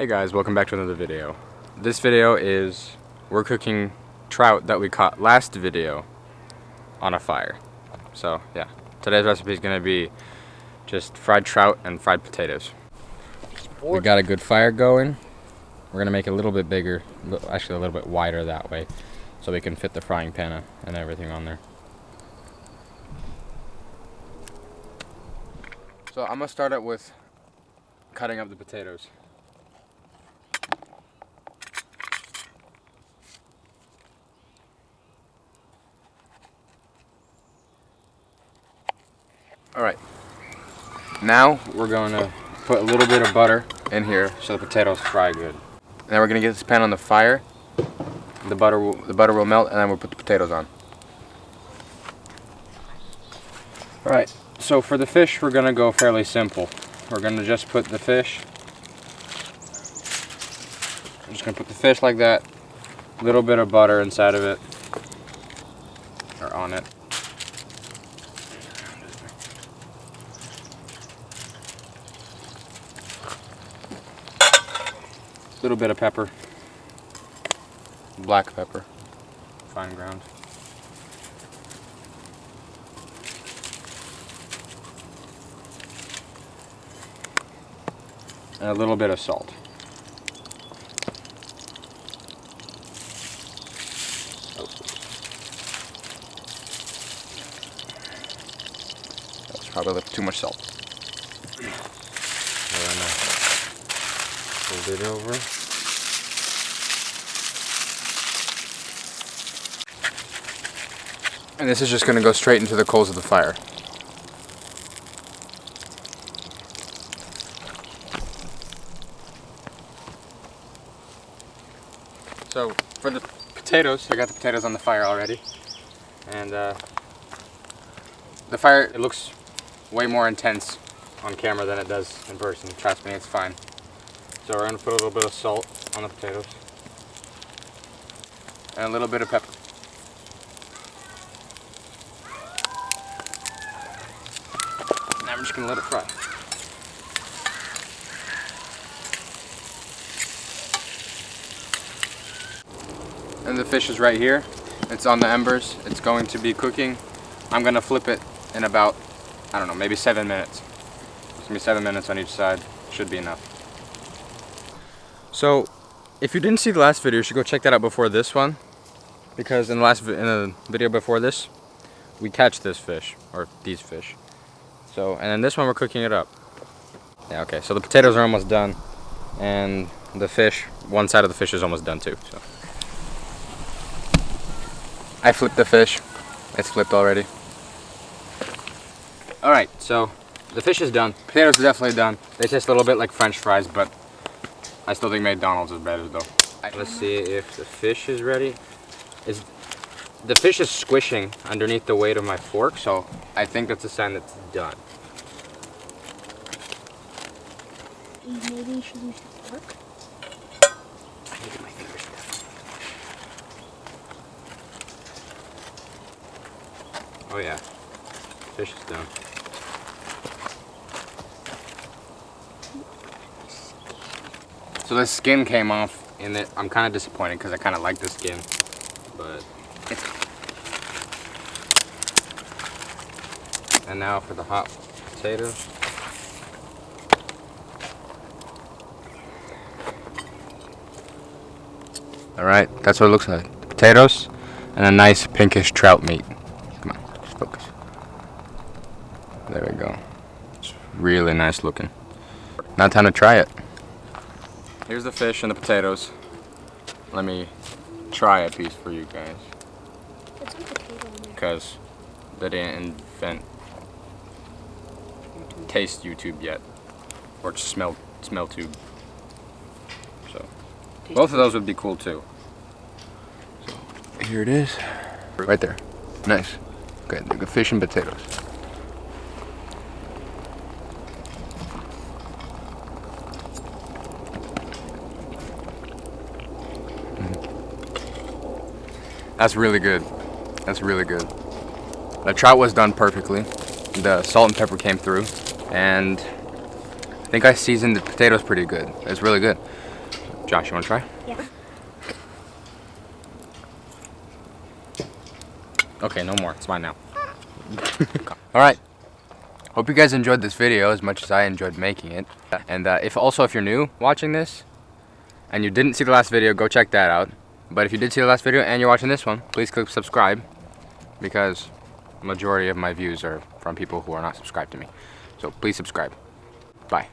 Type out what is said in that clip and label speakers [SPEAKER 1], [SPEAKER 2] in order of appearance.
[SPEAKER 1] Hey guys, welcome back to another video. This video is we're cooking trout that we caught last video on a fire. So yeah, today's recipe is going to be just fried trout and fried potatoes. We got a good fire going. We're going to make it a little bit bigger, actually a little bit wider that way, so we can fit the frying pan and everything on there. So I'm going to start it with cutting up the potatoes. Alright, now we're going to put a little bit of butter in here so the potatoes fry good. And then we're going to get this pan on the fire. The butter will melt, and then we'll put the potatoes on. Alright, so for the fish we're going to go fairly simple. We're going to just put the fish, I'm just going to put the fish like that, a little bit of butter inside of it, or on it. Little bit of pepper, black pepper, fine ground. And a little bit of salt. That was probably a little too much salt. Fold it over. And this is just going to go straight into the coals of the fire. So for the potatoes, I got the potatoes on the fire already. And the fire, it looks way more intense on camera than it does in person. Trust me, it's fine. So we're going to put a little bit of salt on the potatoes and a little bit of pepper. Now we're just going to let it fry. And the fish is right here. It's on the embers. It's going to be cooking. I'm going to flip it in about, I don't know, maybe 7 minutes. It's going to be 7 minutes on each side. Should be enough. So, if you didn't see the last video, you should go check that out before this one, because in the video before this, we catch this fish, or these fish. So, and then this one we're cooking it up. Yeah, okay. So the potatoes are almost done, and the fish, one side of the fish is almost done too. So, I flipped the fish. It's flipped already. All right. So the fish is done. Potatoes are definitely done. They taste a little bit like French fries, but I still think McDonald's is better though. Let's see if the fish is ready. The fish is squishing underneath the weight of my fork, so I think that's a sign that it's done.
[SPEAKER 2] Maybe you should use your fork.
[SPEAKER 1] I need to get my fingers done. Oh yeah, fish is done. So the skin came off in it. I'm kind of disappointed because I kind of like the skin, but it's... And now for the hot potatoes. All right, that's what it looks like. Potatoes and a nice pinkish trout meat. Come on, just focus. There we go. It's really nice looking. Now time to try it. Here's the fish and the potatoes. Let me try a piece for you guys. Because they didn't invent Taste YouTube yet. Or Smell Tube. So both of those would be cool too. So here it is. Right there. Nice. Okay, the fish and potatoes. That's really good. That's really good. The trout was done perfectly. The salt and pepper came through, and I think I seasoned the potatoes pretty good. It's really good. Josh, you want to try?
[SPEAKER 2] Yeah.
[SPEAKER 1] Okay, no more. It's mine now. Alright. Hope you guys enjoyed this video as much as I enjoyed making it. And if you're new watching this and you didn't see the last video, go check that out. But if you did see the last video and you're watching this one, please click subscribe, because majority of my views are from people who are not subscribed to me. So please subscribe. Bye.